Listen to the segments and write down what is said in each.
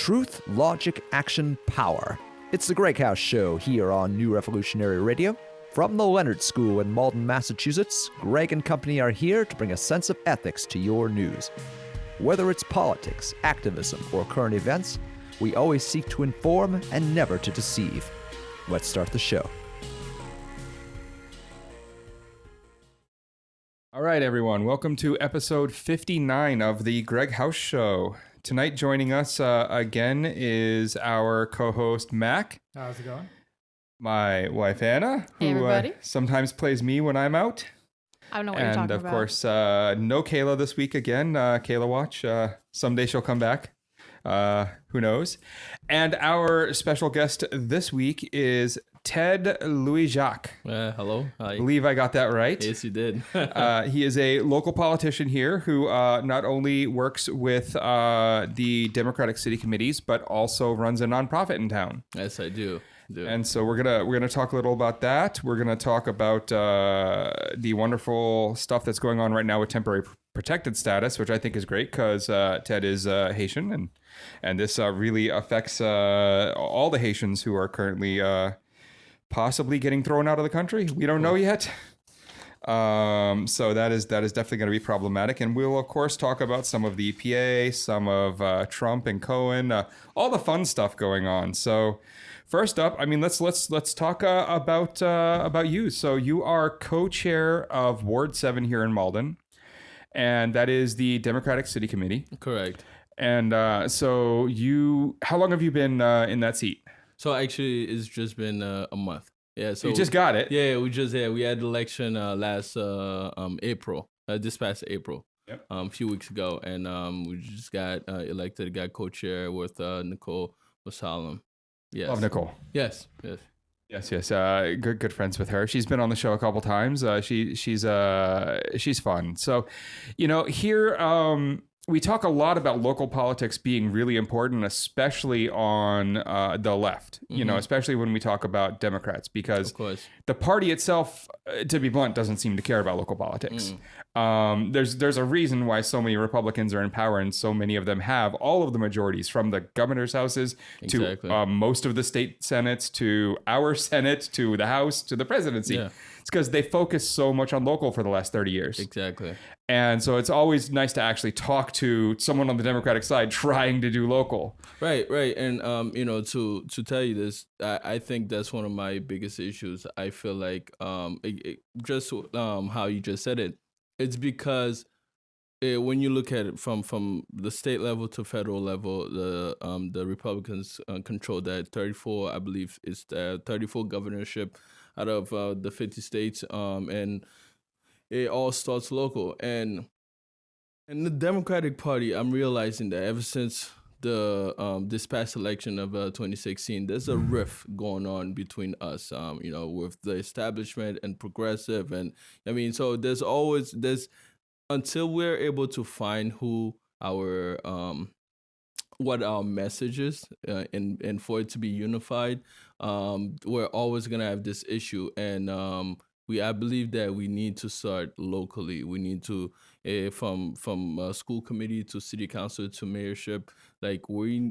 Truth, logic, action, power. It's the GreggHoush Show here on New Revolutionary Radio. From the Leonard School in Malden, Massachusetts, Gregg and company are here to bring a sense of ethics to your news. Whether it's politics, activism, or current events, we always seek to inform and never to deceive. Let's start the show. All right, everyone. Welcome to episode 59 of the GreggHoush Show. Tonight, joining us again is our co-host, Mac. How's it going? My wife, Anna, Hey, who everybody. sometimes plays me when I'm out. I don't know what you're talking about. And, of course, no Kayla this week again. Kayla Watch. Someday she'll come back. Who knows? And our special guest this week is Ted Louis-Jacques. Hello. Hi. I believe I got that right. Yes, you did. He is a local politician here who not only works with the Democratic City Committees, but also runs a nonprofit in town. Yes, I do. And so we're gonna talk a little about that. We're gonna talk about the wonderful stuff that's going on right now with temporary protected status, which I think is great because Ted is Haitian, and this really affects all the Haitians who are currently possibly getting thrown out of the country. We don't know yet. So that is definitely going to be problematic. And we'll, of course, talk about some of the EPA, some of Trump and Cohen, all the fun stuff going on. So first up, I mean, let's talk about you. So you are co-chair of Ward 7 here in Malden, and that is the Democratic City Committee. Correct. And so how long have you been in that seat? So actually, it's just been a month. Yeah. So you just got it. Yeah, we had the election last April, this past April. Yep. A few weeks ago, and we just got elected. Got co-chair with Nicole Wasallam. Yes. Love Nicole. Yes. Yes. Good friends with her. She's been on the show a couple times. She's fun. So, here we talk a lot about local politics being really important, especially on the left. Mm-hmm. Especially when we talk about Democrats, because Of course. the party itself, to be blunt, doesn't seem to care about local politics. There's a reason why so many Republicans are in power, and so many of them have all of the majorities, from the governor's houses Exactly. to most of the state senates, to our Senate, to the House, to the presidency. Yeah. It's because they focus so much on local for the last 30 years. Exactly. And so it's always nice to actually talk to someone on the Democratic side trying to do local. Right. And, to tell you this, I think that's one of my biggest issues. I feel like just how you just said it, it's because when you look at it from the state level to federal level, the Republicans control that 34, I believe, is the 34 governorship out of the 50 states, and it all starts local. And in the Democratic Party, I'm realizing that ever since the this past election of 2016, there's a rift going on between us, with the establishment and progressive, and so there's until we're able to find who our what our message is, and for it to be unified, we're always gonna have this issue. And I believe that we need to start locally. We need to, from school committee to city council to mayorship,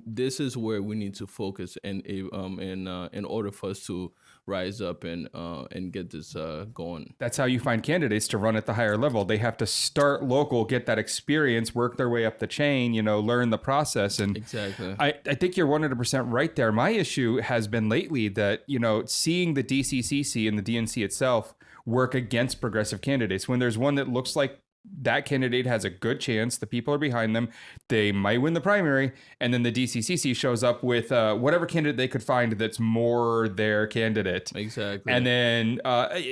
this is where we need to focus, and in order for us to rise up and get this going. That's how you find candidates to run at the higher level. They have to start local, get that experience, work their way up the chain, learn the process. And Exactly. I think you're 100% right there. My issue has been lately that, seeing the DCCC and the DNC itself work against progressive candidates. When there's one that looks like that candidate has a good chance, the people are behind them, they might win the primary, and then the DCCC shows up with whatever candidate they could find that's more their candidate. Exactly. And then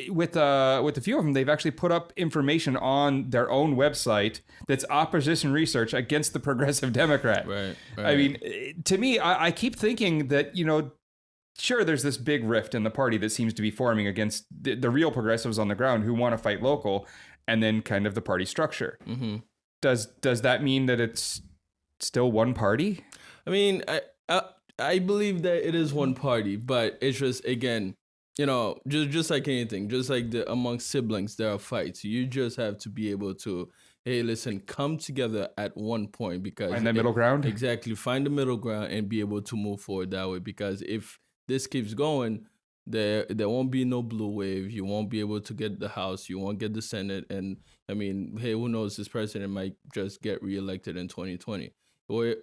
with a few of them, they've actually put up information on their own website that's opposition research against the progressive Democrat. Right. I mean, to me, I keep thinking that, sure, there's this big rift in the party that seems to be forming against the real progressives on the ground who want to fight local, and then kind of the party structure. Mm-hmm. Does that mean that it's still one party? I mean, I believe that it is one party, but it's just, again, just like anything, just like amongst siblings, there are fights. You just have to be able to hey, listen, come together at one point because Find that middle ground. Exactly, find the middle ground and be able to move forward that way. Because if this keeps going, there won't be no blue wave. You won't be able to get the House. You won't get the Senate. And I mean, hey, who knows? This president might just get reelected in 2020. Or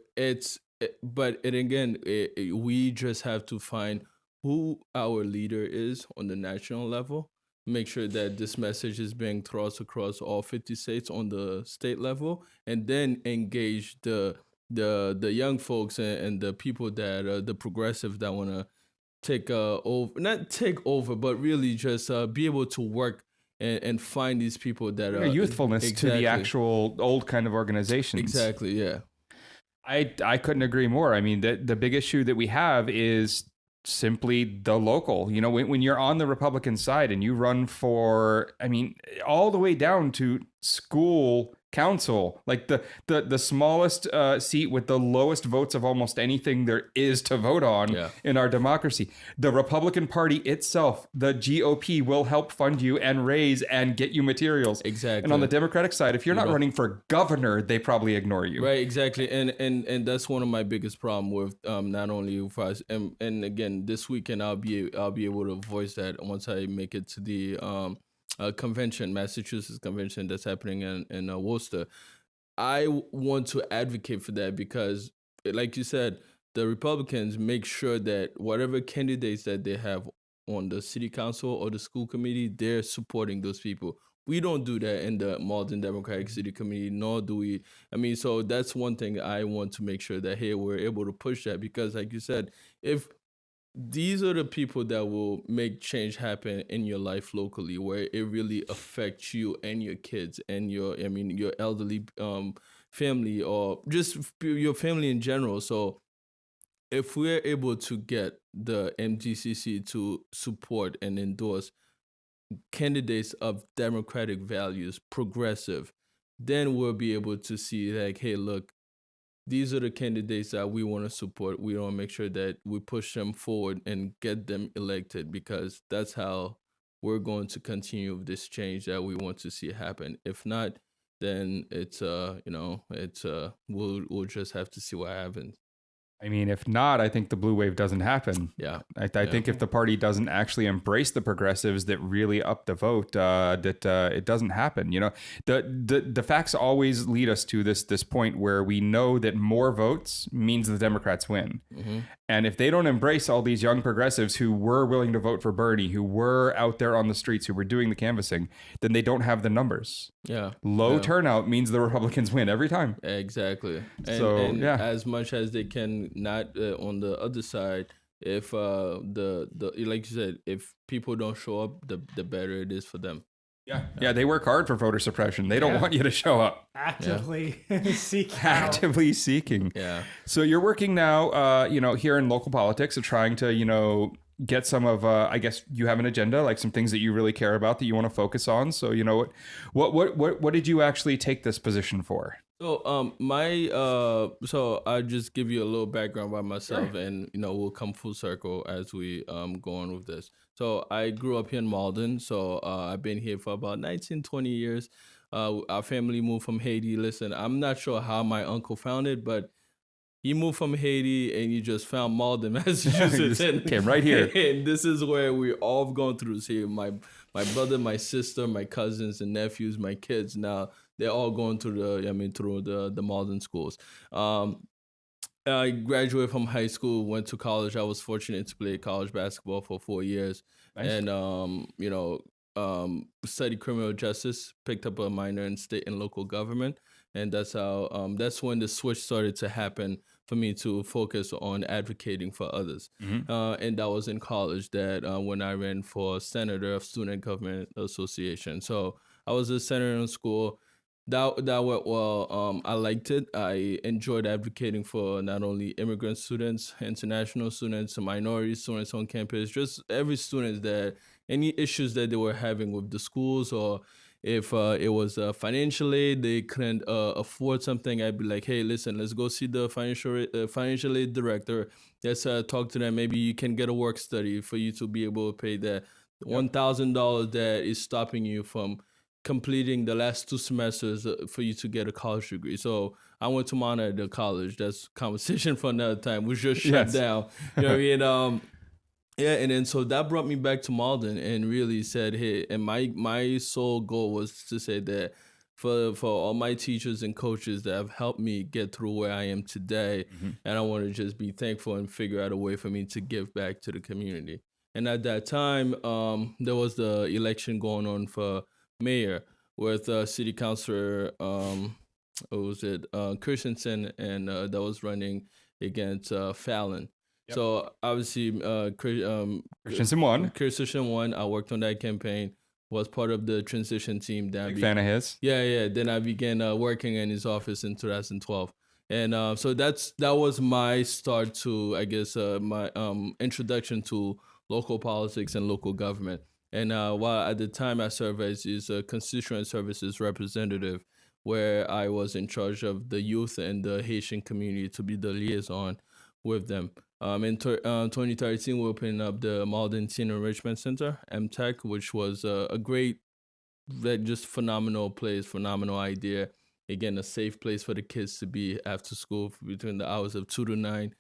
we just have to find who our leader is on the national level. Make sure that this message is being thrust across all 50 states on the state level, and then engage the young folks and the people that the progressive that want to not take over, but really just be able to work and find these people that are youthfulness to the actual old kind of organizations. Exactly, yeah. I couldn't agree more. I mean, the big issue that we have is simply the local. You know, when you're on the Republican side and you run for, I mean, all the way down to school council, like the smallest seat with the lowest votes of almost anything there is to vote on in our democracy. The Republican Party itself, the GOP, will help fund you and raise and get you materials. Exactly. And on the Democratic side, if you're not running for governor, they probably ignore you. Right, exactly. And that's one of my biggest problem with not only with us, and again, this weekend I'll be able to voice that once I make it to the convention, Massachusetts convention that's happening in Worcester. I want to advocate for that because, like you said, the Republicans make sure that whatever candidates that they have on the city council or the school committee, they're supporting those people. We don't do that in the Malden Democratic City Committee, nor do we. I mean, so that's one thing I want to make sure that, hey, we're able to push that because, like you said, if these are the people that will make change happen in your life locally, where it really affects you and your kids and your elderly family or just your family in general. So if we're able to get the MDCC to support and endorse candidates of democratic values, progressive, then we'll be able to see like, hey, look, these are the candidates that we want to support. We want to make sure that we push them forward and get them elected because that's how we're going to continue this change that we want to see happen. If not, then it's we'll just have to see what happens. I mean, if not, I think the blue wave doesn't happen. Yeah. I think if the party doesn't actually embrace the progressives that really up the vote, it doesn't happen. You know, the facts always lead us to this point where we know that more votes means the Democrats win. Mm-hmm. And if they don't embrace all these young progressives who were willing to vote for Bernie, who were out there on the streets, who were doing the canvassing, then they don't have the numbers. Yeah. Low turnout means the Republicans win every time. Exactly. And as much as they can not on the other side, if the like you said, if people don't show up, the better it is for them. Yeah, they work hard for voter suppression. They don't want you to show up. Actively seeking. Actively seeking. Yeah. So you're working now, here in local politics, of trying to, get some of, I guess you have an agenda, like some things that you really care about that you want to focus on. So, what did you actually take this position for? So so I'll just give you a little background about myself, sure. And we'll come full circle as we go on with this. So I grew up here in Malden, so I've been here for about 19, 20 years. Our family moved from Haiti. Listen, I'm not sure how my uncle found it, but he moved from Haiti and he just found Malden, Massachusetts. And came right here. And this is where we all have gone through. See, my brother, my sister, my cousins and nephews, my kids now, they're all going through the Malden schools. I graduated from high school, went to college. I was fortunate to play college basketball for 4 years. Nice. And, studied criminal justice, picked up a minor in state and local government. And that's how, that's when the switch started to happen for me to focus on advocating for others. Mm-hmm. And that was in college when I ran for senator of Student Government Association. So I was a senator in school. That went well. I liked it. I enjoyed advocating for not only immigrant students, international students, minority students on campus, just every student that any issues that they were having with the schools, or if it was financial aid, they couldn't afford something, I'd be like, hey, listen, let's go see the financial aid director. Let's talk to them. Maybe you can get a work study for you to be able to pay that $1,000 that is stopping you from completing the last 2 semesters for you to get a college degree. So I went to Monterey College. That's conversation for another time. We just shut down. You know what I mean? Yeah, and then so that brought me back to Malden and really said, hey, and my sole goal was to say that for all my teachers and coaches that have helped me get through where I am today, and I want to just be thankful and figure out a way for me to give back to the community. And at that time, there was the election going on for mayor with city councilor, Christensen, and that was running against Fallon. Yep. So obviously, Christensen won. Christensen won. I worked on that campaign. Was part of the transition team. Big fan of his. Yeah. Then I began working in his office in 2012, and so that was my start to, I guess, my introduction to local politics and local government. And while at the time I served as his constituent services representative, where I was in charge of the youth and the Haitian community to be the liaison with them. In 2013, we opened up the Malden Teen Enrichment Center, MTech, which was a great, just phenomenal place, phenomenal idea. Again, a safe place for the kids to be after school between the hours of 2 to 9.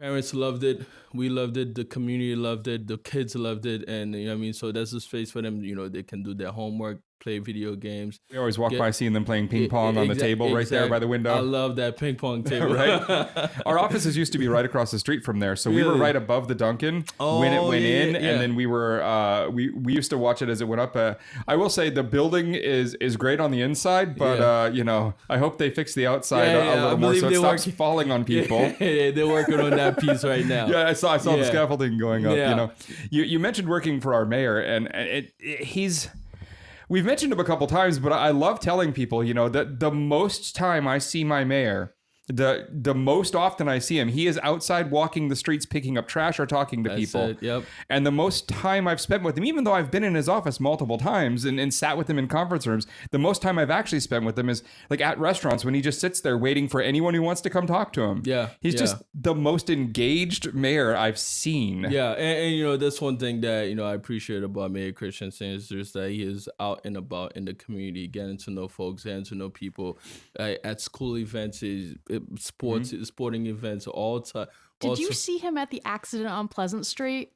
Parents loved it. We loved it. The community loved it. The kids loved it. And, you know what I mean? So that's a space for them, they can do their homework, play video games. We always walk by seeing them playing ping pong on the table right there by the window. I love that ping pong table. Right? Our offices used to be right across the street from there. So we were right above the Dunkin' when it went in. And then we were, we used to watch it as it went up. I will say the building is great on the inside, but, I hope they fix the outside a little more so it stops falling on people. Yeah, they're working on that piece right now. Yeah, I saw the scaffolding going up, You mentioned working for our mayor, and we've mentioned him a couple times, but I love telling people, that the most time I see my mayor, the most often I see him, he is outside walking the streets, picking up trash or talking to people. Yep. And the most time I've spent with him, even though I've been in his office multiple times and sat with him in conference rooms, the most time I've actually spent with him is like at restaurants when he just sits there waiting for anyone who wants to come talk to him. Yeah. He's just the most engaged mayor I've seen. Yeah. And that's one thing that, I appreciate about Mayor Christensen is just that he is out and about in the community, getting to know folks, getting to know people at school events, sporting events, all time. Did you see him at the accident on Pleasant Street?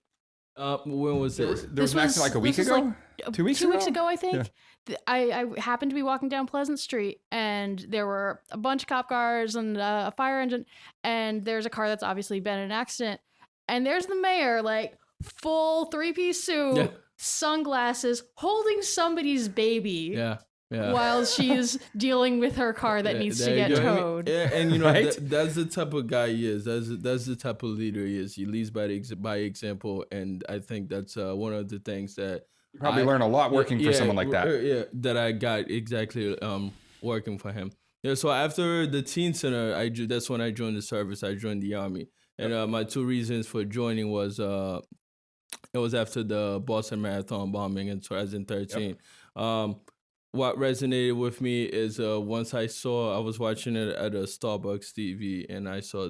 When was this? There was an accident like a week ago? 2 weeks ago? 2 weeks ago, I think. Yeah. I happened to be walking down Pleasant Street, and there were a bunch of cop cars and a fire engine, and there's a car that's obviously been in an accident. And there's the mayor, like, full three-piece suit, sunglasses, holding somebody's baby. Yeah. While she's dealing with her car that needs to get towed. And right? that's the type of guy he is. That's the type of leader he is. He leads by example, and I think that's one of the things that you probably learn a lot working for someone like that. Yeah, that I got exactly working for him. Yeah. So after the teen center, that's when I joined the service. I joined the Army, and my 2 reasons for joining was it was after the Boston Marathon bombing in 2013. What resonated with me is once I was watching it at a Starbucks TV, and I saw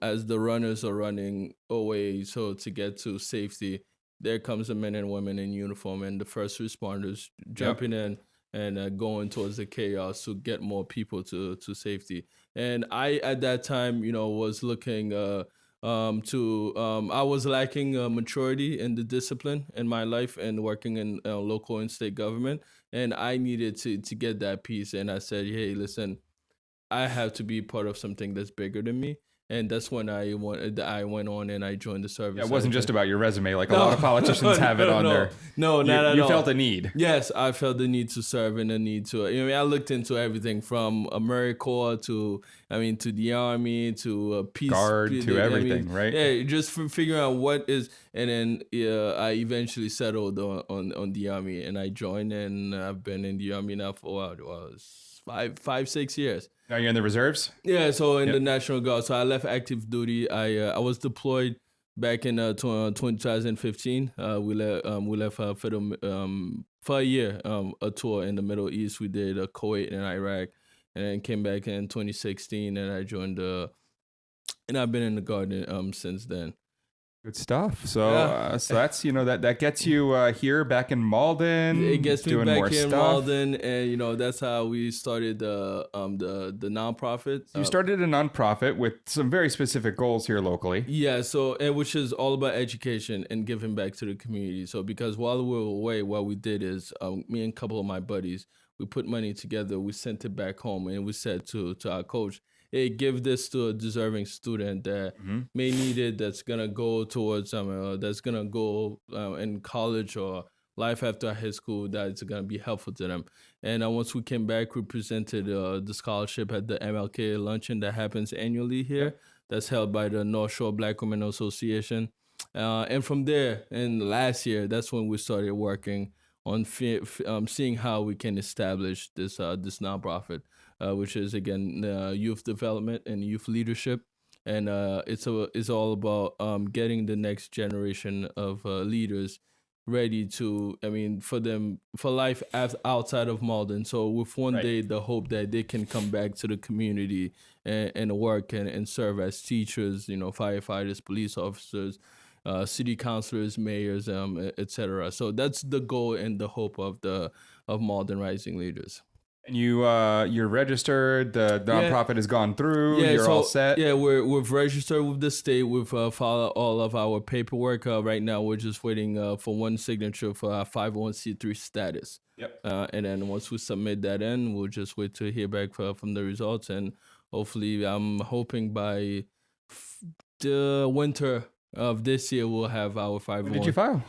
as the runners are running away, so to get to safety, there comes the men and women in uniform and the first responders jumping in and going towards the chaos to get more people to safety. And I, at that time, was looking I was lacking maturity in the discipline in my life and working in local and state government. And I needed to get that piece. And I said, hey, listen, I have to be part of something that's bigger than me. And that's when I went on and I joined the service. Yeah, it wasn't just about your resume like a lot of politicians have it on there. No, not at all. You felt a need. Yes, I felt the need to serve and the need to. I looked into everything from AmeriCorps to the Army to peace guard to everything, right? Yeah, just figuring out what is, and then I eventually settled on the Army and I joined, and I've been in the Army now for 5-6 years. Now you're in the reserves? Yeah, so in the National Guard. So I left active duty. I was deployed back in 2015. We left for a year, a tour in the Middle East. We did Kuwait and Iraq, and then came back in 2016, and I joined and I've been in the Guard since then. Good stuff. So, so that's that gets you here back in Malden. It gets me doing back more here in stuff. Malden, and that's how we started the nonprofit. You started a nonprofit with some very specific goals here locally. Yeah, so and which is all about education and giving back to the community. So because while we were away, what we did is me and a couple of my buddies, we put money together, we sent it back home, and we said to our coach, hey, give this to a deserving student that may need it, that's gonna go towards that's gonna go in college or life after high school, that's gonna be helpful to them. And once we came back, we presented the scholarship at the MLK luncheon that happens annually here. That's held by the North Shore Black Women Association. And from there, in last year, that's when we started working on seeing how we can establish this nonprofit, which is, again, youth development and youth leadership. And it's all about getting the next generation of leaders ready to, for life outside of Malden. So with one day, the hope that they can come back to the community and work and serve as teachers, firefighters, police officers, city councilors, mayors, etc. So that's the goal and the hope of Malden Rising Leaders. And you're registered. The nonprofit has gone through. You're all set. Yeah, we've registered with the state. We've followed all of our paperwork. Right now, we're just waiting for one signature for our 501c3 status. Yep. And then once we submit that in, we'll just wait to hear back from the results. And hopefully, I'm hoping by the winter of this year, we'll have our 501. When did you file?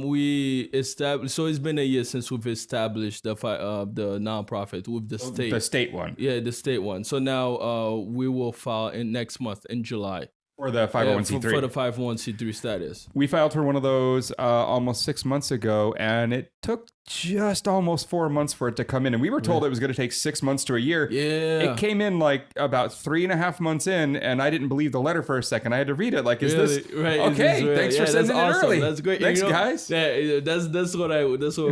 We established. So it's been a year since we've established the nonprofit with the state. The state one. Yeah, the state one. So now we will file in next month in July. For the 501c3. For the 501c3 status. We filed for one of those almost 6 months ago, and it took just almost 4 months for it to come in. And we were told it was going to take 6 months to a year. Yeah. It came in like about 3.5 months in, and I didn't believe the letter for a second. I had to read it. Like, is this right? okay? Thanks for sending it awesome. early. That's great. Thanks, guys. Yeah, that's what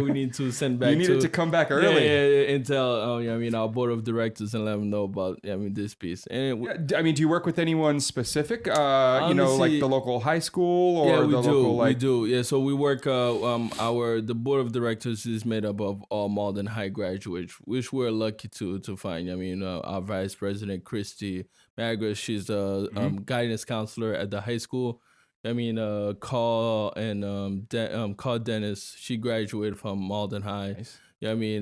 we need to send back. You needed to come back early. Yeah, and tell our board of directors and let them know about this piece. And do you work with anyone specific? Honestly, like the local high school or the local like. We do. Yeah, so we work. The board of directors is made up of all Malden High graduates, which we're lucky to find. Our vice president Christy Magra, she's a guidance counselor at the high school. Carl Carl Dennis, she graduated from Malden High. Nice. Let me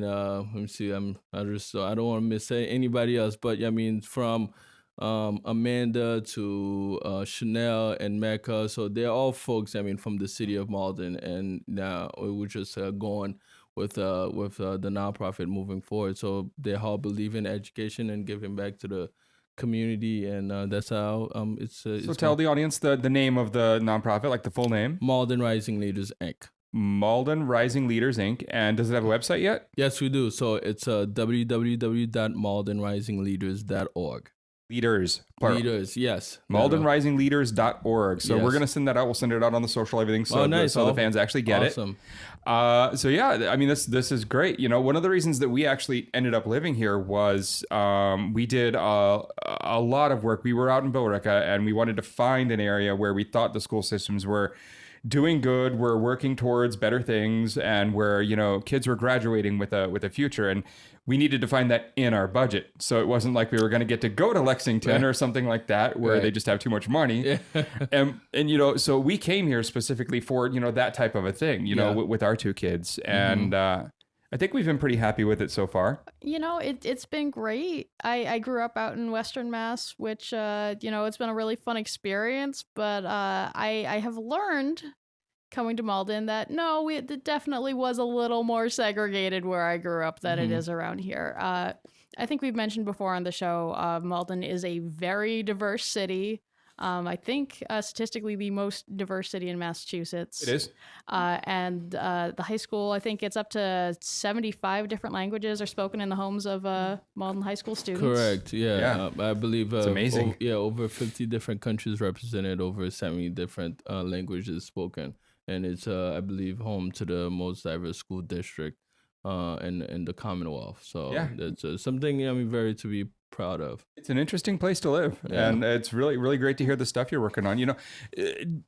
see. I don't want to miss anybody else, but from Amanda to Chanel and Mecca. So they're all folks, from the city of Malden, and now we're just going with the nonprofit moving forward. So they all believe in education and giving back to the community, and that's how it's. So tell the audience the name of the nonprofit, like the full name. Malden Rising Leaders Inc. Malden Rising Leaders Inc. And does it have a website yet? Yes, we do. So it's www.maldenrisingleaders.org. Leaders. Plural. Leaders, yes. MaldenRisingLeaders.org. So Yes. we're going to send that out. We'll send it out on the social, everything. So, nice. so the fans actually get Awesome. it. This is great. One of the reasons that we actually ended up living here was we did a lot of work. We were out in Billerica, and we wanted to find an area where we thought the school systems were doing good, we're working towards better things, and where kids were graduating with a future, and we needed to find that in our budget. So it wasn't like we were going to get to go to Lexington or something like that, where they just have too much money. and so we came here specifically for that type of a thing, with our two kids, and I think we've been pretty happy with it so far. It's been great. I grew up out in Western Mass, which, it's been a really fun experience. But I have learned coming to Malden that it definitely was a little more segregated where I grew up than it is around here. I think we've mentioned before on the show, Malden is a very diverse city. I think statistically the most diverse city in Massachusetts. It is. And the high school, I think it's up to 75 different languages are spoken in the homes of Malden High School students. Correct. Yeah. I believe it's amazing. Over 50 different countries represented, over 70 different languages spoken. And it's, I believe, home to the most diverse school district in the Commonwealth. So that's something very to be proud of. It's an interesting place to live, and it's really, really great to hear the stuff you're working on.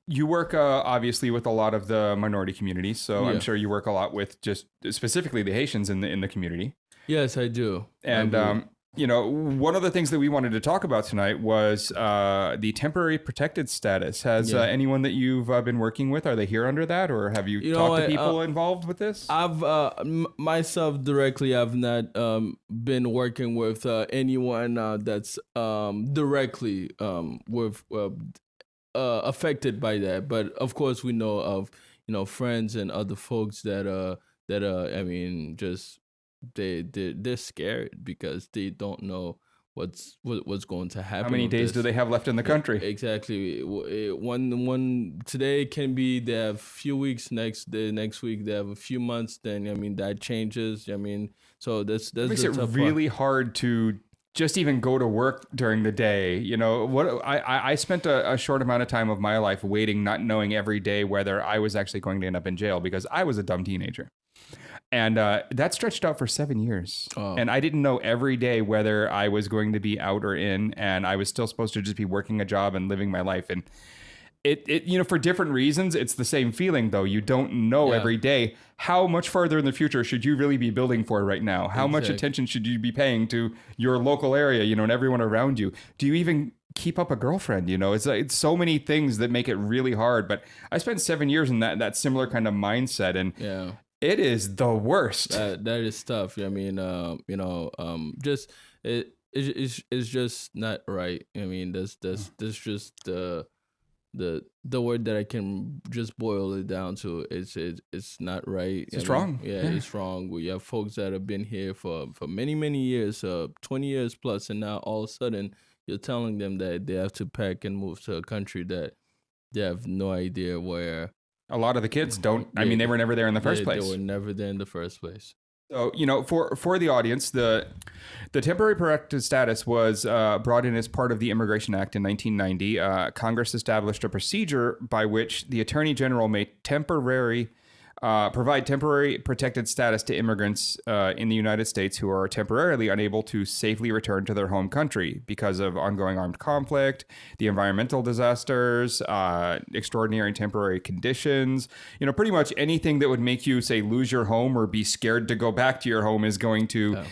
You work obviously with a lot of the minority communities, so I'm sure you work a lot with just specifically the Haitians in the community. Yes, I do. And one of the things that we wanted to talk about tonight was the temporary protected status. Has anyone that you've been working with, are they here under that, or have you talked to people involved with this? I've myself directly, I've not been working with anyone that's directly with affected by that. But of course, we know of friends and other folks that I mean, just they're scared because they don't know what's going to happen. How many days do they have left in the country? Exactly. One today can be they have a few weeks. Next week they have a few months. Then I mean that changes. I mean, so that's makes it really hard to just even go to work during the day. I spent a short amount of time of my life waiting, not knowing every day whether I was actually going to end up in jail because I was a dumb teenager. And that stretched out for 7 years. Oh. And I didn't know every day whether I was going to be out or in. And I was still supposed to just be working a job and living my life. And it for different reasons, it's the same feeling, though. You don't know every day how much farther in the future should you really be building for right now? How much attention should you be paying to your local area, and everyone around you? Do you even keep up a girlfriend? It's so many things that make it really hard. But I spent 7 years in that similar kind of mindset. And it is the worst. That is tough. I mean, just it's just not right. I mean, that's just the word that I can just boil it down to. It's not right. It's wrong. It's wrong. We have folks that have been here for many years, 20 years plus, and now all of a sudden you're telling them that they have to pack and move to a country that they have no idea where. A lot of the kids don't. I mean, they were never there in the first place. They were never there in the first place. So, for the audience, the temporary protected status was brought in as part of the Immigration Act in 1990. Congress established a procedure by which the Attorney General may provide temporary protected status to immigrants in the United States who are temporarily unable to safely return to their home country because of ongoing armed conflict, the environmental disasters, extraordinary temporary conditions. Pretty much anything that would make you, say, lose your home or be scared to go back to your home is going to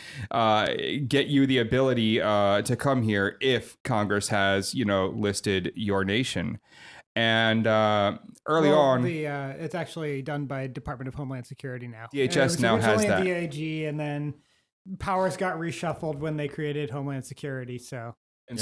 get you the ability to come here if Congress has, listed your nation. And early on, it's actually done by Department of Homeland Security now. DHS now has that. DAG, and then powers got reshuffled when they created Homeland Security. So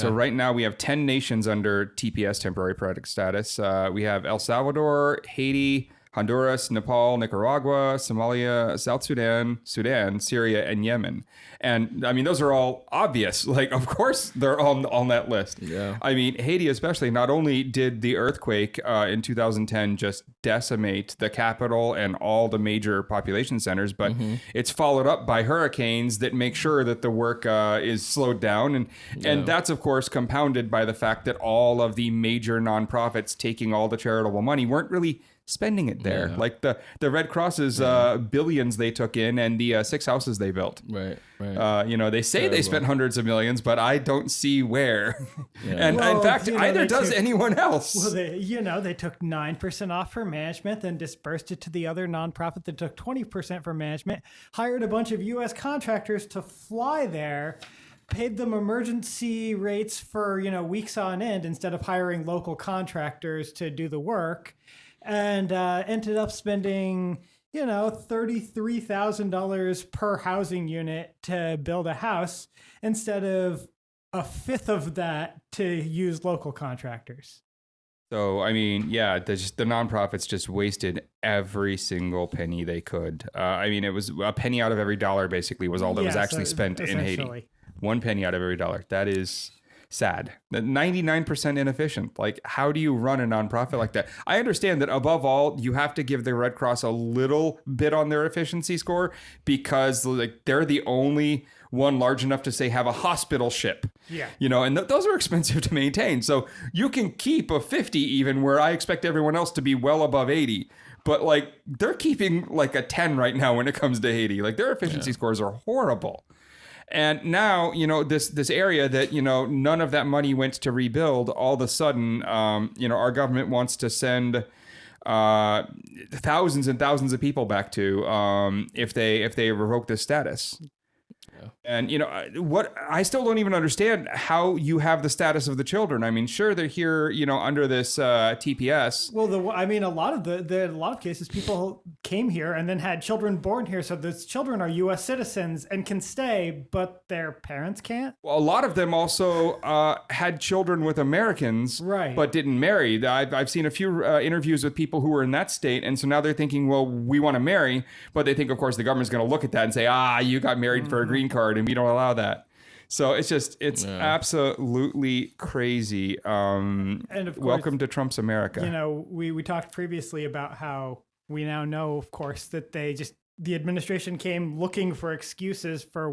right now we have 10 nations under TPS, temporary protected status. We have El Salvador, Haiti, Honduras, Nepal, Nicaragua, Somalia, South Sudan, Syria, and Yemen. And I mean, those are all obvious. Like, of course, they're on that list. Yeah. I mean, Haiti especially, not only did the earthquake in 2010 just decimate the capital and all the major population centers, but it's followed up by hurricanes that make sure that the work is slowed down. And that's, of course, compounded by the fact that all of the major nonprofits taking all the charitable money weren't really spending it there. Like the Red Cross's billions they took in and the 6 houses they built. Right. They say they spent hundreds of millions, but I don't see where. And in fact, either does anyone else. Well, they took 9% off for management, then dispersed it to the other nonprofit that took 20% for management, hired a bunch of U.S. contractors to fly there, paid them emergency rates for, weeks on end instead of hiring local contractors to do the work. And ended up spending, $33,000 per housing unit to build a house instead of a fifth of that to use local contractors. So, I mean, the nonprofits just wasted every single penny they could. It was a penny out of every dollar, basically, was all that was actually spent in Haiti. 1 penny out of every dollar. That is sad. 99% inefficient. Like, how do you run a nonprofit like that? I understand that above all, you have to give the Red Cross a little bit on their efficiency score because they're the only one large enough to say have a hospital ship. Yeah. And those are expensive to maintain. So you can keep a 50 even where I expect everyone else to be well above 80. But they're keeping a 10 right now when it comes to Haiti. Their efficiency scores are horrible. And now, this area that, none of that money went to rebuild, all of a sudden, our government wants to send thousands and thousands of people back to if they revoke this status. And what I still don't even understand how you have the status of the children. I mean, sure, they're here, under this TPS. Well, a lot of cases, people came here and then had children born here, so those children are U.S. citizens and can stay, but their parents can't. Well, a lot of them also had children with Americans, right, but didn't marry. I've seen a few interviews with people who were in that state, and so now they're thinking, well, we want to marry, but they think, of course, the government's going to look at that and say, you got married for a green card, and we don't allow that. So it's absolutely crazy. And of course, welcome to Trump's America. We talked previously about how we now know, of course, that the administration came looking for excuses for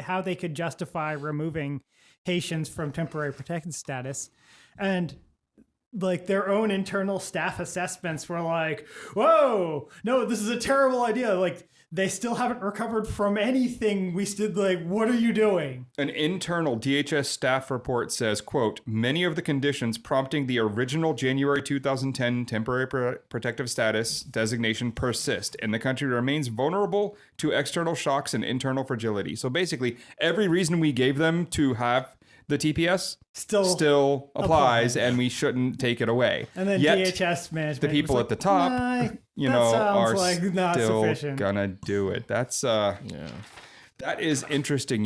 how they could justify removing Haitians from temporary protected status. And like their own internal staff assessments were like, whoa, no, this is a terrible idea. Like they still haven't recovered from anything. We stood like, what are you doing? An internal DHS staff report says, quote, many of the conditions prompting the original January 2010 temporary protective status designation persist, and the country remains vulnerable to external shocks and internal fragility. So basically, every reason we gave them to have the TPS still applies, and we shouldn't take it away. And then yet, DHS management, the people at the top, are not still sufficient. Gonna do it. That's that is interesting.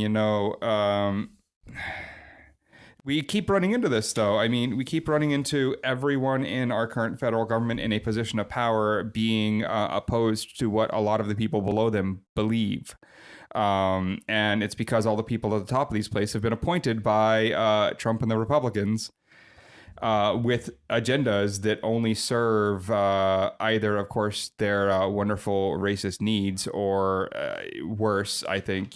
We keep running into this, though. I mean, we keep running into everyone in our current federal government in a position of power being opposed to what a lot of the people below them believe. And it's because all the people at the top of these places have been appointed by Trump and the Republicans with agendas that only serve either, of course, their wonderful racist needs or worse, I think,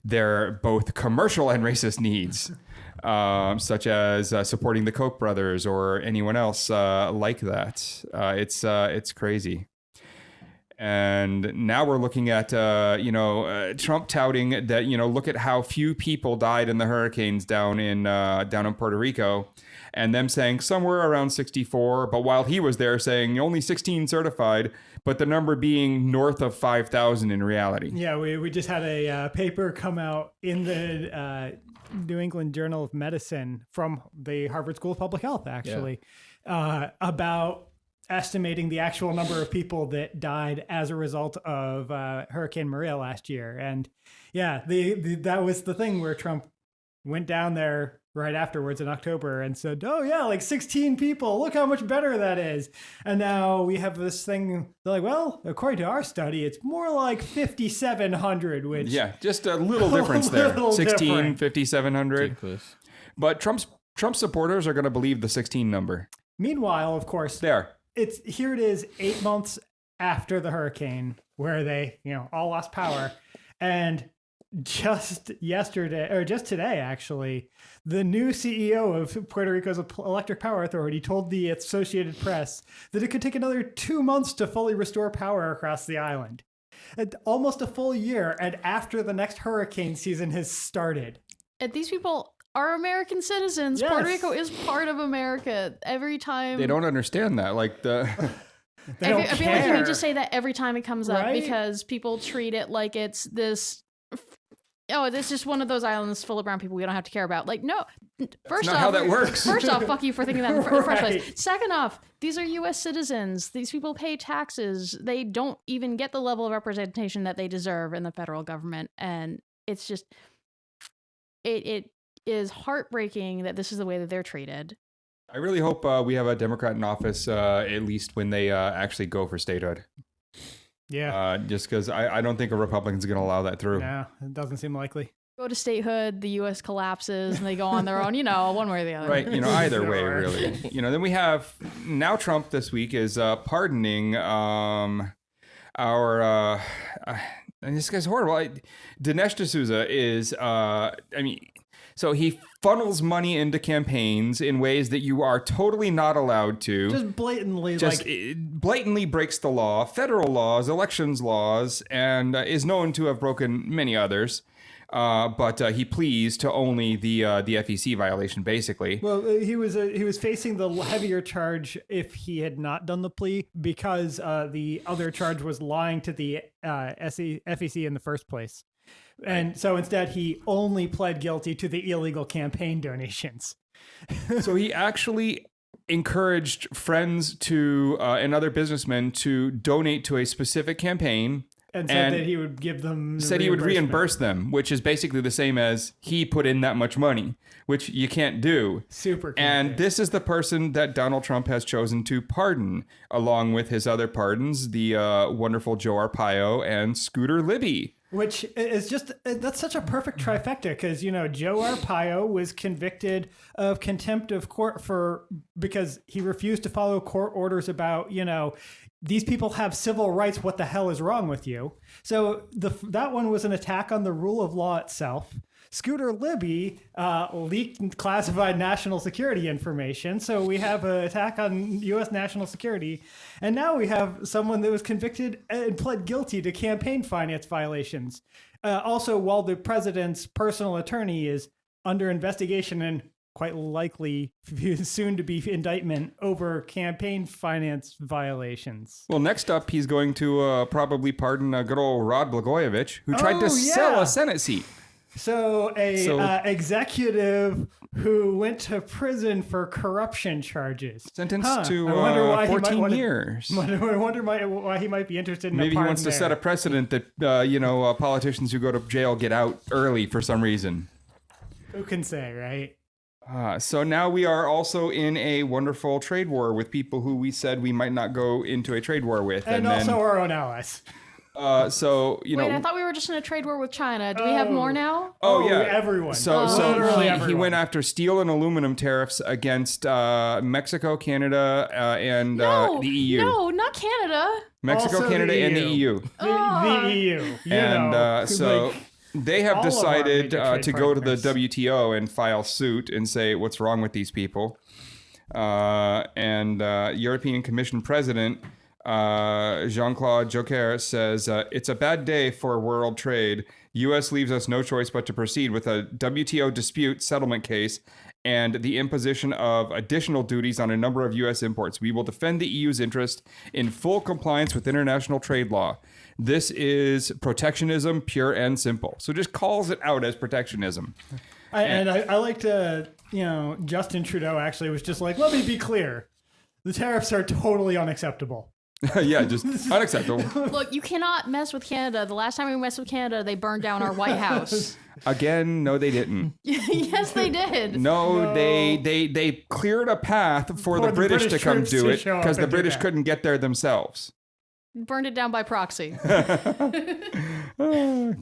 their both commercial and racist needs, such as supporting the Koch brothers or anyone else like that. It's crazy. And now we're looking at, Trump touting that, look at how few people died in the hurricanes down in Puerto Rico, and them saying somewhere around 64. But while he was there saying only 16 certified, but the number being north of 5,000 in reality. Yeah, we just had a paper come out in the New England Journal of Medicine from the Harvard School of Public Health, actually, about estimating the actual number of people that died as a result of Hurricane Maria last year. And that was the thing where Trump went down there right afterwards in October and said, oh yeah, like 16 people, look how much better that is. And now we have this thing, they're like, well, according to our study, it's more like 5,700, which... Yeah, just a little difference there. 16, 5,700. But Trump's supporters are going to believe the 16 number. Meanwhile, of course... There. Here it is 8 months after the hurricane where they, all lost power. And just yesterday, or just today, actually, the new CEO of Puerto Rico's Electric Power Authority told the Associated Press that it could take another 2 months to fully restore power across the island. Almost a full year, and after the next hurricane season has started. And these people are American citizens. Yes. Puerto Rico is part of America. Every time they don't understand that, like the. I feel like you need to say that every time it comes up because people treat it like it's this. Oh, it's just one of those islands full of brown people we don't have to care about. Like, no. First off, how that works. First off, fuck you for thinking that in the first place. Second off, these are U.S. citizens. These people pay taxes. They don't even get the level of representation that they deserve in the federal government, and it's just it is heartbreaking that this is the way that they're treated. I really hope we have a Democrat in office, at least when they actually go for statehood. Yeah. Just because I don't think a Republican's going to allow that through. No, it doesn't seem likely. Go to statehood, the U.S. collapses, and they go on their own, one way or the other. Right, either way, really. Then we have, now Trump this week is pardoning our, and this guy's horrible. Dinesh D'Souza is, So he funnels money into campaigns in ways that you are totally not allowed to. Just blatantly, Blatantly breaks the law, federal laws, elections laws, and is known to have broken many others. But he pleads to only the FEC violation, basically. Well, he was facing the heavier charge if he had not done the plea, because the other charge was lying to the FEC in the first place. And so instead, he only pled guilty to the illegal campaign donations. So he actually encouraged friends to and other businessmen to donate to a specific campaign. And said that he would give them said he would reimburse them, which is basically the same as he put in that much money, which you can't do. Super. And this is the person that Donald Trump has chosen to pardon, along with his other pardons, the wonderful Joe Arpaio and Scooter Libby. Which is that's such a perfect trifecta, because, you know, Joe Arpaio was convicted of contempt of court because he refused to follow court orders about, you know, these people have civil rights. What the hell is wrong with you? So that one was an attack on the rule of law itself. Scooter Libby leaked classified national security information. So we have an attack on U.S. national security. And now we have someone that was convicted and pled guilty to campaign finance violations. Also, while the president's personal attorney is under investigation and quite likely soon to be indictment over campaign finance violations. Well, next up, he's going to probably pardon good old Rod Blagojevich, who tried to sell a Senate seat. So executive who went to prison for corruption charges. Sentenced to 14 years. I wonder why he might be interested in Maybe a he wants to set a precedent that, politicians who go to jail get out early for some reason. Who can say, right? So now we are also in a wonderful trade war with people who we said we might not go into a trade war with. And also our own allies. Wait, I thought we were just in a trade war with China. Do we have more now? Oh, yeah. Everyone. So everyone. He went after steel and aluminum tariffs against Mexico, Canada, and the EU. No, not Canada. Mexico, Also Canada, the and the EU. EU. The EU. They have all of our decided major trade to go to the partners. WTO and file suit and say, what's wrong with these people? European Commission President Jean-Claude Juncker says, it's a bad day for world trade. U.S. leaves us no choice but to proceed with a WTO dispute settlement case and the imposition of additional duties on a number of U.S. imports. We will defend the EU's interest in full compliance with international trade law. This is protectionism, pure and simple. So just calls it out as protectionism. I like to, Justin Trudeau actually was just like, let me be clear. The tariffs are totally unacceptable. Yeah, just unacceptable. Look, you cannot mess with Canada. The last time we messed with Canada, they burned down our White House. Again, no, they didn't. Yes, they did. No, they cleared a path for the British to come do it because the British couldn't get there themselves. Burned it down by proxy.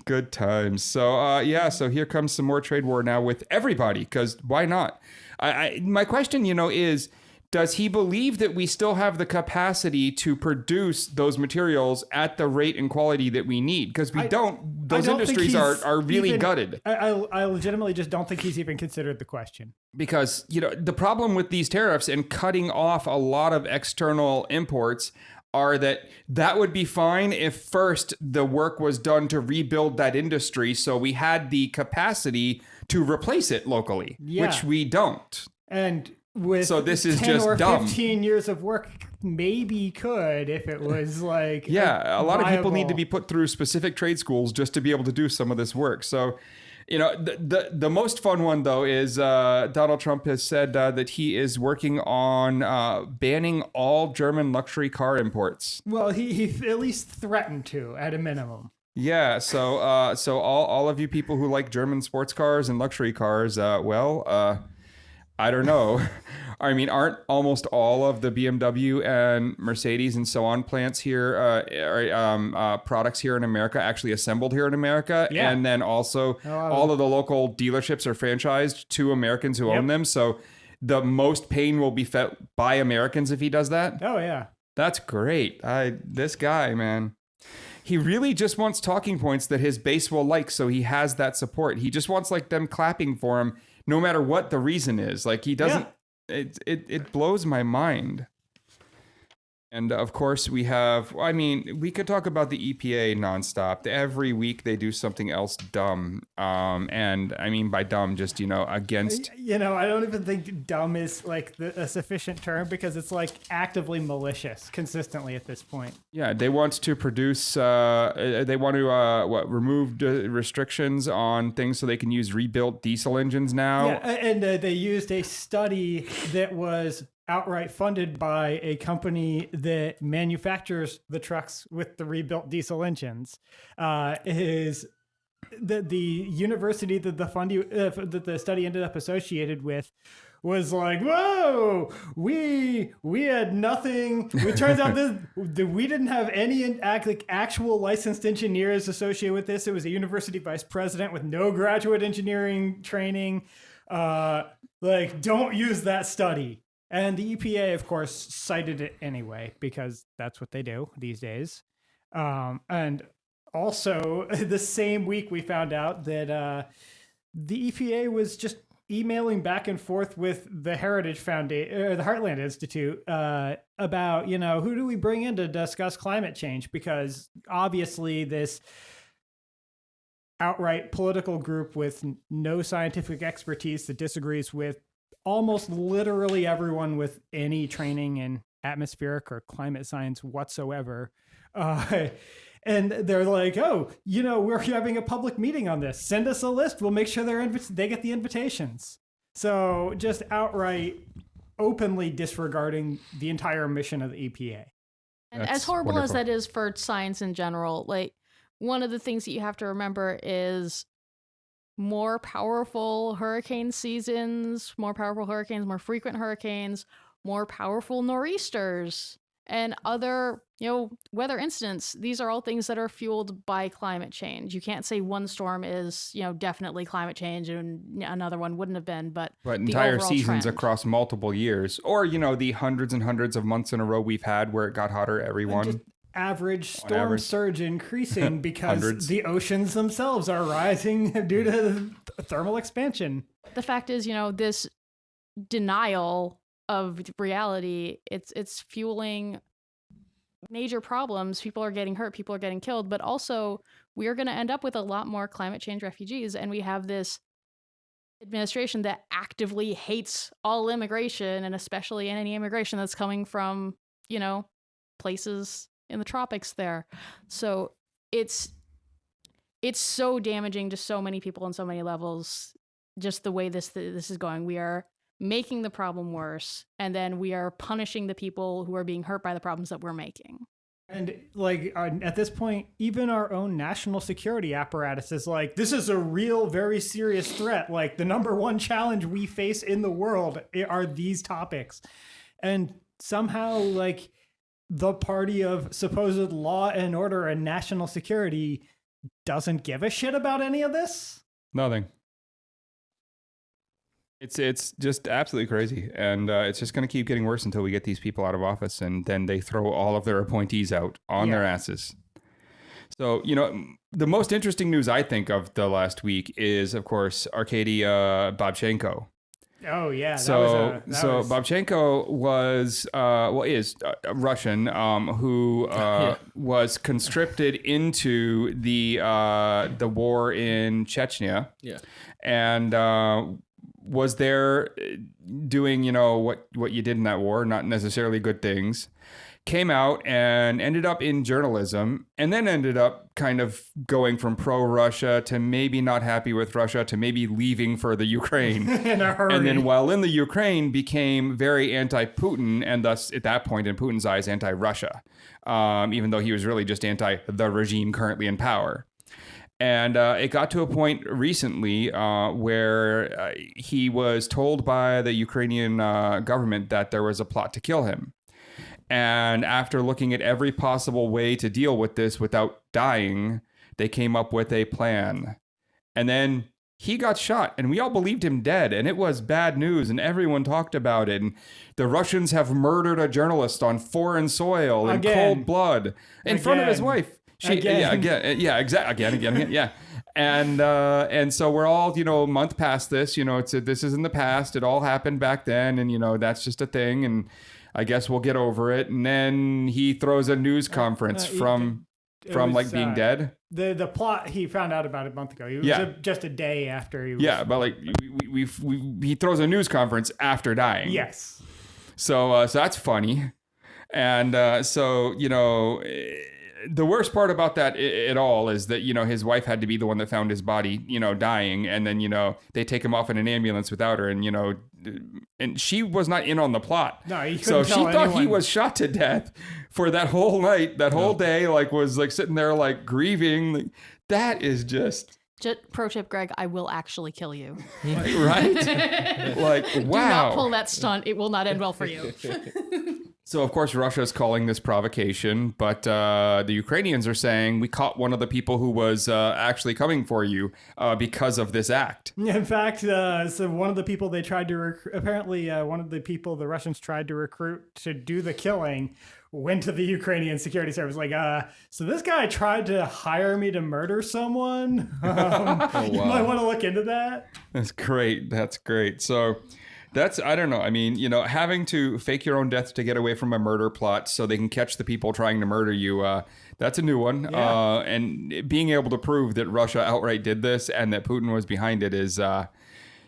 Good times. So, so here comes some more trade war now with everybody, because why not? My question, is, does he believe that we still have the capacity to produce those materials at the rate and quality that we need? Because we don't. Those industries are really gutted. I legitimately just don't think he's even considered the question. Because, the problem with these tariffs and cutting off a lot of external imports are that would be fine if first the work was done to rebuild that industry so we had the capacity to replace it locally, which we don't. And with this is 10 just or dumb. 15 years of work, maybe could if it was like a lot of people need to viable. be put through specific trade schools just to be able to do some of this work. So, the most fun one though is Donald Trump has said that he is working on banning all German luxury car imports. Well, he at least threatened to, at a minimum. Yeah, so all of you people who like German sports cars and luxury cars, I don't know. I mean, aren't almost all of the BMW and Mercedes and so on plants here, products here in America actually assembled here in America? Yeah. And then also all of the local dealerships are franchised to Americans who own them. So the most pain will be felt by Americans if he does that. Oh, yeah. That's great. This guy, man. he really just wants talking points that his base will like, so he has that support. He just wants like them clapping for him no matter what the reason is. Like he doesn't it blows my mind. And of course we have, I mean, we could talk about the EPA nonstop. Every week they do something else dumb. And I mean by dumb, just, against. I don't even think dumb is like a sufficient term, because it's like actively malicious consistently at this point. Yeah, they want to produce, they want to, remove restrictions on things so they can use rebuilt diesel engines now. Yeah, and they used a study that was outright funded by a company that manufactures the trucks with the rebuilt diesel engines. Is the university that the study ended up associated with was like, whoa, we had nothing. It turns out that we didn't have any actual licensed engineers associated with this. It was a university vice president with no graduate engineering training. Don't use that study. And the EPA, of course, cited it anyway, because that's what they do these days. And also, the same week we found out that the EPA was just emailing back and forth with the Heritage Foundation, or the Heartland Institute, about, who do we bring in to discuss climate change? Because obviously this outright political group with no scientific expertise that disagrees with almost literally everyone with any training in atmospheric or climate science whatsoever. And they're like, oh, we're having a public meeting on this. Send us a list. We'll make sure they get the invitations. So just outright, openly disregarding the entire mission of the EPA. And That's as horrible as wonderful. that is for science in general, like one of the things that you have to remember is more powerful hurricane seasons, more powerful hurricanes, more frequent hurricanes, more powerful nor'easters, and other, weather incidents. These are all things that are fueled by climate change. You can't say one storm is, definitely climate change and another one wouldn't have been, but the entire overall seasons trend. across multiple years, or the hundreds and hundreds of months in a row we've had where it got hotter every one. Just average storm average. surge increasing because Hundreds. the oceans themselves are rising due to thermal expansion. The fact is, this denial of reality, it's fueling major problems. People are getting hurt, people are getting killed, but also we're going to end up with a lot more climate change refugees. And we have this administration that actively hates all immigration, and especially any immigration that's coming from, places in the tropics there. So it's so damaging to so many people on so many levels, just the way this is going. We are making the problem worse, and then we are punishing the people who are being hurt by the problems that we're making. And at this point, even our own national security apparatus is like, this is a real, very serious threat. Like, the number one challenge we face in the world are these topics. And somehow, the party of supposed law and order and national security doesn't give a shit about any of this. Nothing. It's just absolutely crazy, and it's just going to keep getting worse until we get these people out of office, and then they throw all of their appointees out on their asses. So, the most interesting news I think of the last week is, of course, Arkady Babchenko. Oh yeah. Babchenko was is a Russian who was conscripted into the war in Chechnya. Yeah. And was there doing what you did in that war, not necessarily good things. Came out and ended up in journalism, and then ended up kind of going from pro-Russia to maybe not happy with Russia to maybe leaving for the Ukraine. In a hurry. And then while in the Ukraine became very anti-Putin, and thus at that point in Putin's eyes anti-Russia, even though he was really just anti the regime currently in power. And it got to a point recently where he was told by the Ukrainian government that there was a plot to kill him. And after looking at every possible way to deal with this without dying, they came up with a plan. And then he got shot, and we all believed him dead, and it was bad news, and everyone talked about it. And the Russians have murdered a journalist on foreign soil in cold blood in front of his wife. Again. Yeah. And so we're all, a month past this, this is in the past. It all happened back then. And, that's just a thing. And I guess we'll get over it. And then he throws a news conference from being dead. The plot, he found out about it a month ago. It was just a day after he was. Yeah. But he throws a news conference after dying. Yes. So that's funny. And the worst part about that at all is that, his wife had to be the one that found his body, dying. And then, they take him off in an ambulance without her. And, and she was not in on the plot. No, he couldn't so tell she thought anyone. he was shot to death for that whole night, that whole day, was sitting there grieving. That is just Pro tip, Gregg, I will actually kill you. right. Wow. Do not pull that stunt. It will not end well for you. So, of course, Russia is calling this provocation, but the Ukrainians are saying we caught one of the people who was actually coming for you because of this act. In fact, so one of the people they tried to apparently one of the people the Russians tried to recruit to do the killing went to the Ukrainian security service so this guy tried to hire me to murder someone. You might want to look into that. That's great. So I don't know. I mean, having to fake your own death to get away from a murder plot so they can catch the people trying to murder you, that's a new one. Yeah. And being able to prove that Russia outright did this and that Putin was behind it is, I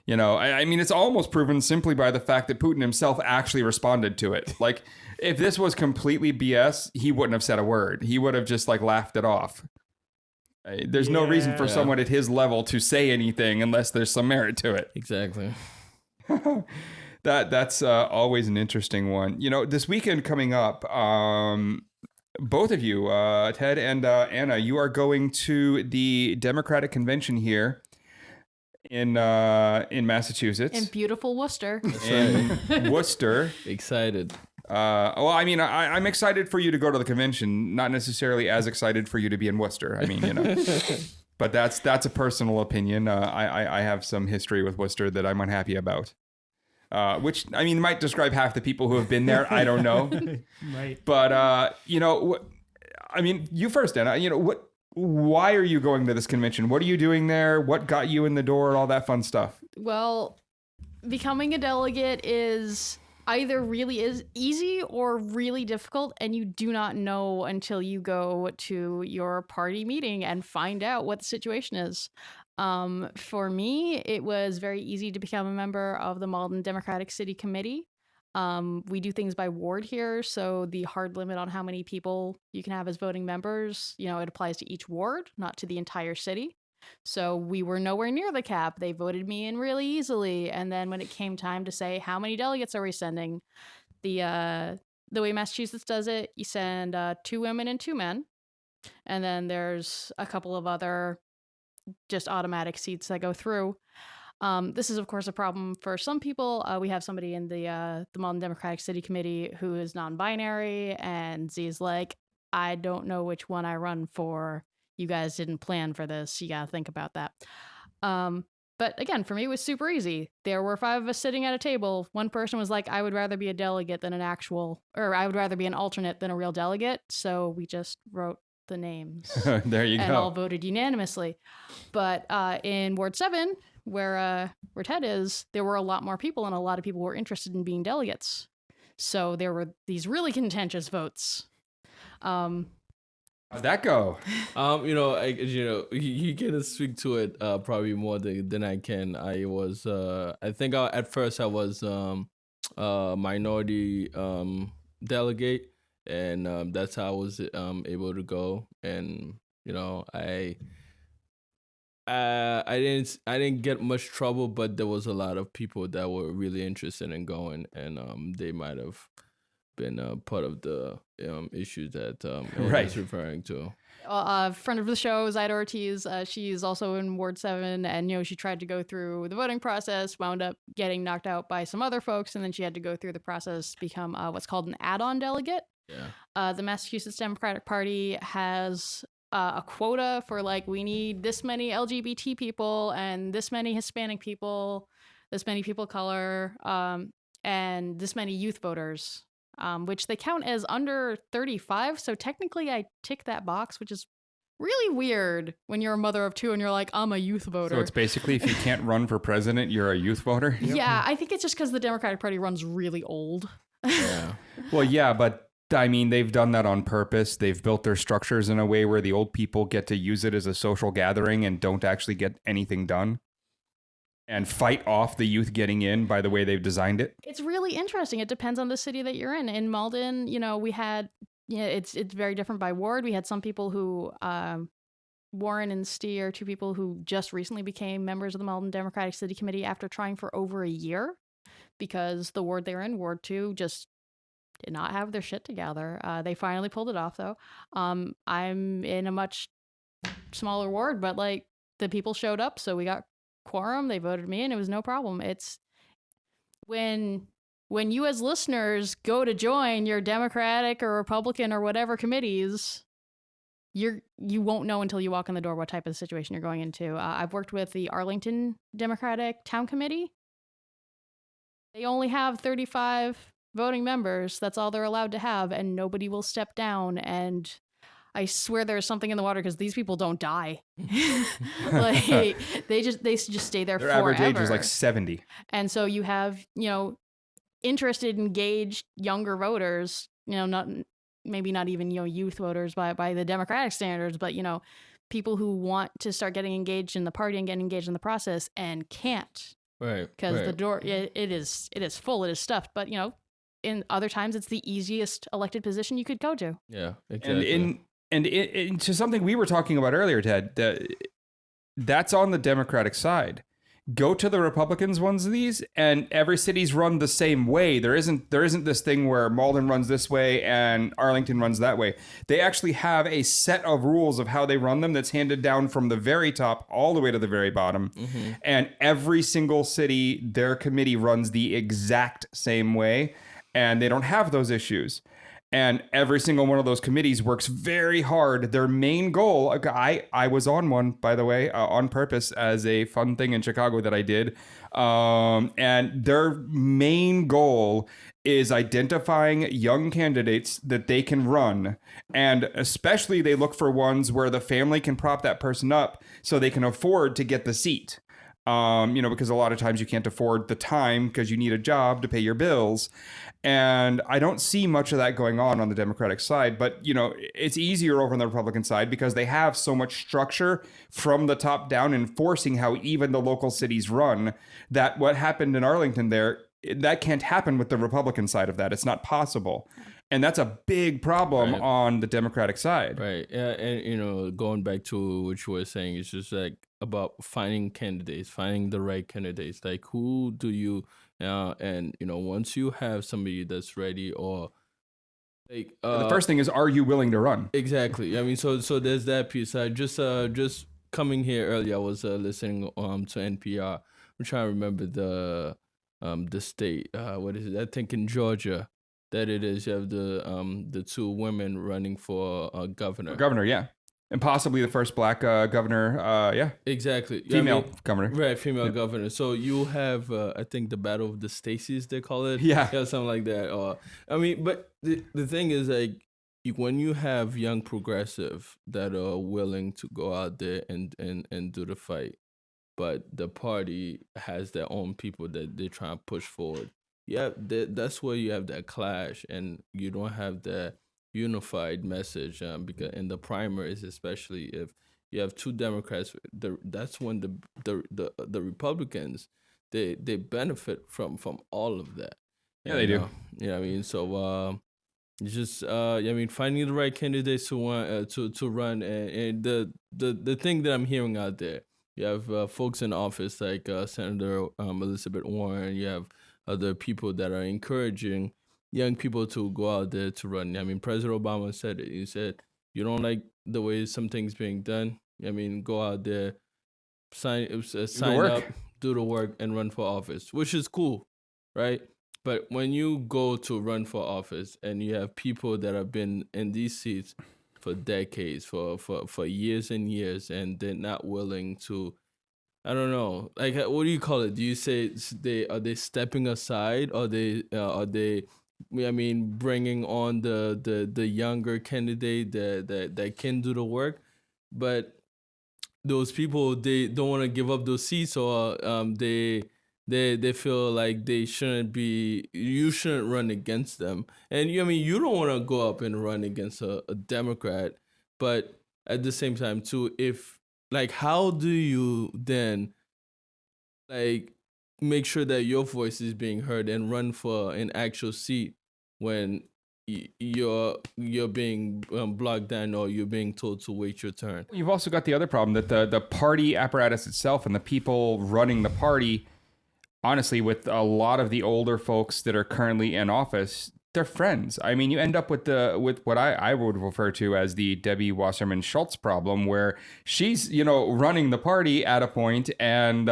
mean, it's almost proven simply by the fact that Putin himself actually responded to it. If this was completely BS, he wouldn't have said a word. He would have just laughed it off. There's no reason for someone at his level to say anything unless there's some merit to it. Exactly. That's always an interesting one. This weekend coming up, both of you, Ted and Anna, you are going to the Democratic Convention here in Massachusetts. In beautiful Worcester. In Worcester. Excited. Well, I mean, I'm excited for you to go to the convention, not necessarily as excited for you to be in Worcester. I mean, but that's a personal opinion. I have some history with Worcester that I'm unhappy about. Which, I mean, might describe half the people who have been there. I don't know. Right. But, I mean, you first, Anna, why are you going to this convention? What are you doing there? What got you in the door? All that fun stuff. Well, becoming a delegate is either really is easy or really difficult, and you do not know until you go to your party meeting and find out what the situation is. For me, it was very easy to become a member of the Malden Democratic City Committee. We do things by ward here, so the hard limit on how many people you can have as voting members, it applies to each ward, not to the entire city. So we were nowhere near the cap. They voted me in really easily. And then when it came time to say how many delegates are we sending, the way Massachusetts does it, you send 2 women and 2 men. And then there's a couple of other just automatic seats that go through. This is, of course, a problem for some people. We have somebody in the Malden Democratic City Committee who is non-binary, and Z's like, I don't know which one I run for. You guys didn't plan for this. You got to think about that. But again, for me, it was super easy. There were 5 of us sitting at a table. One person was like, I would rather be a delegate than I would rather be an alternate than a real delegate. So we just wrote the names. There you go. And all voted unanimously. But in Ward 7, where Ted is, there were a lot more people, and a lot of people were interested in being delegates. So there were these really contentious votes. How'd that go? You can speak to it probably more than I can. I think at first I was a minority delegate, and that's how I was able to go. And I didn't get much trouble, but there was a lot of people that were really interested in going, and they might have been part of the issues that Right. is referring to. A friend of the show, Zaida Ortiz, she's also in Ward 7, and she tried to go through the voting process, wound up getting knocked out by some other folks, and then she had to go through the process to become what's called an add-on delegate. Yeah. The Massachusetts Democratic Party has a quota for we need this many LGBT people and this many Hispanic people, this many people of color, and this many youth voters. Which they count as under 35. So technically I tick that box, which is really weird when you're a mother of two and you're like, I'm a youth voter. So it's basically if you can't run for president, you're a youth voter? Yeah, I think it's just because the Democratic Party runs really old. Yeah. Well, yeah, but I mean, they've done that on purpose. They've built their structures in a way where the old people get to use it as a social gathering and don't actually get anything done and fight off the youth getting in by the way they've designed it. It's really interesting. It depends on the city that you're in. In Malden, we had, it's very different by ward. We had some people who, Warren and Stee are two people who just recently became members of the Malden Democratic City Committee after trying for over a year because the ward they were in, Ward 2, just did not have their shit together. They finally pulled it off, though. I'm in a much smaller ward, but like the people showed up, so we got quorum. They voted me in. It was no problem. It's when you as listeners go to join your Democratic or Republican or whatever committees, you won't know until you walk in the door what type of situation you're going into. I've worked with the Arlington Democratic Town Committee. They only have 35 voting members. That's all they're allowed to have, and nobody will step down. And I swear there's something in the water because these people don't die. Like they just stay there Their forever. average age is like 70. And so you have, interested, engaged younger voters, maybe not even, youth voters by the Democratic standards, but, people who want to start getting engaged in the party and getting engaged in the process and can't. Right. Because the door, it is full, it is stuffed. But, in other times, it's the easiest elected position you could go to. Yeah, exactly. And to something we were talking about earlier, Ted, that's on the Democratic side. Go to the Republicans ones of these, and every city's run the same way. There isn't this thing where Malden runs this way and Arlington runs that way. They actually have a set of rules of how they run them that's handed down from the very top all the way to the very bottom. Mm-hmm. And every single city, their committee runs the exact same way, and they don't have those issues. And every single one of those committees works very hard. Their main goal, I was on one, by the way, on purpose as a fun thing in Chicago that I did. And their main goal is identifying young candidates that they can run. And especially they look for ones where the family can prop that person up so they can afford to get the seat. Because a lot of times you can't afford the time because you need a job to pay your bills. And I don't see much of that going on the Democratic side, but, it's easier over on the Republican side because they have so much structure from the top down enforcing how even the local cities run that what happened in Arlington there, that can't happen with the Republican side of that. It's not possible. And that's a big problem on the Democratic side. Right. Yeah. And, going back to what you were saying, it's just like about finding candidates, finding the right candidates. Like, who do you, and, once you have somebody that's ready or like, the first thing is, are you willing to run? Exactly. I mean, so there's that piece. I just coming here earlier, I was listening to NPR. I'm trying to remember the state. What is it? I think in Georgia. That it is. You have the two women running for governor. Governor, yeah. And possibly the first black governor, yeah. Exactly. Female governor. Right, female governor. So you have, I think, the Battle of the Stacys, they call it. Yeah. Something like that. But the thing is, like, when you have young progressive that are willing to go out there and do the fight, but the party has their own people that they try and push forward. Yeah, that's where you have that clash, and you don't have that unified message. Because in the primaries, especially if you have two Democrats, that's when the Republicans they benefit from all of that. Yeah, they do. Yeah, I mean, so just finding the right candidates to want to run, and the thing that I'm hearing out there, you have folks in office like Senator Elizabeth Warren. You have other people that are encouraging young people to go out there to run. I mean, President Obama said it. He said, you don't like the way something's being done? I mean, go out there, sign up, do the work, and run for office, which is cool, right? But when you go to run for office and you have people that have been in these seats for decades, for years and years, and they're not willing to, I don't know. Like, what do you call it? Do you say are they stepping aside, or are they bringing on the younger candidate that can do the work? but those people, they don't want to give up those seats, or they feel like they shouldn't be. You shouldn't run against them, and you don't want to go up and run against a Democrat, but at the same time too, if like, how do you then like make sure that your voice is being heard and run for an actual seat when you're being blocked down, or you're being told to wait your turn? You've also got the other problem that the party apparatus itself and the people running the party, honestly, with a lot of the older folks that are currently in office, they're friends. I mean, you end up with what I would refer to as the Debbie Wasserman Schultz problem, where she's, running the party at a point and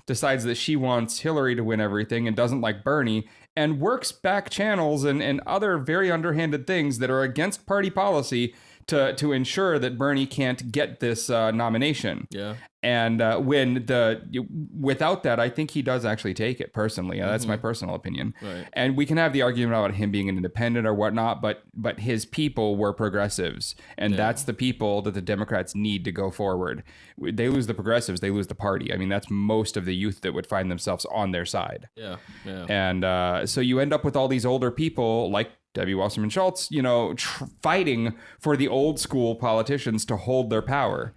decides that she wants Hillary to win everything and doesn't like Bernie, and works back channels and other very underhanded things that are against party policy to ensure that Bernie can't get this nomination. Yeah. And without that, I think he does actually take it personally. That's my personal opinion. Right. And we can have the argument about him being an independent or whatnot, but his people were progressives, and that's the people that the Democrats need to go forward. They lose the progressives, they lose the party. I mean, that's most of the youth that would find themselves on their side. Yeah. Yeah. And so you end up with all these older people like Debbie Wasserman Schultz, fighting for the old school politicians to hold their power.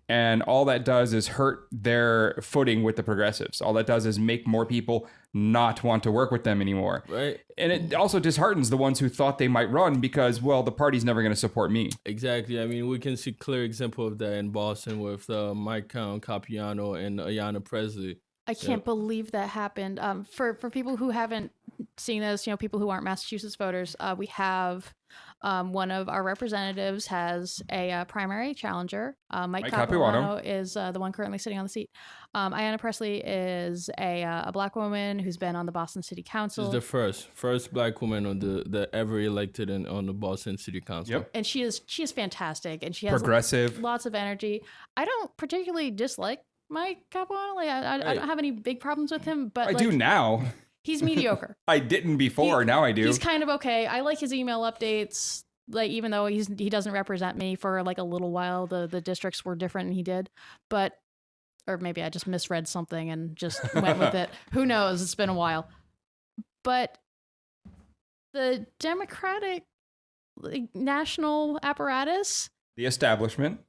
And all that does is hurt their footing with the progressives. All that does is make more people not want to work with them anymore. Right. And it also disheartens the ones who thought they might run because, well, the party's never going to support me. Exactly. I mean, we can see clear example of that in Boston with Mike Capiano and Ayanna Presley. I can't believe that happened. For people who haven't seen this, people who aren't Massachusetts voters, we have one of our representatives has a primary challenger. Mike Capuano is the one currently sitting on the seat. Ayanna Presley is a black woman who's been on the Boston City Council. She's the first black woman on the ever elected on the Boston City Council. Yep. And she is fantastic, and she has progressive, lots of energy. I don't particularly dislike Mike Capuano. I don't have any big problems with him, but I do now. He's mediocre. I didn't before. Now I do. He's kind of okay. I like his email updates. Like, even though he doesn't represent me for like a little while, the districts were different and he did. But, or maybe I just misread something and just went with it. Who knows? It's been a while. But the Democratic national apparatus, the establishment,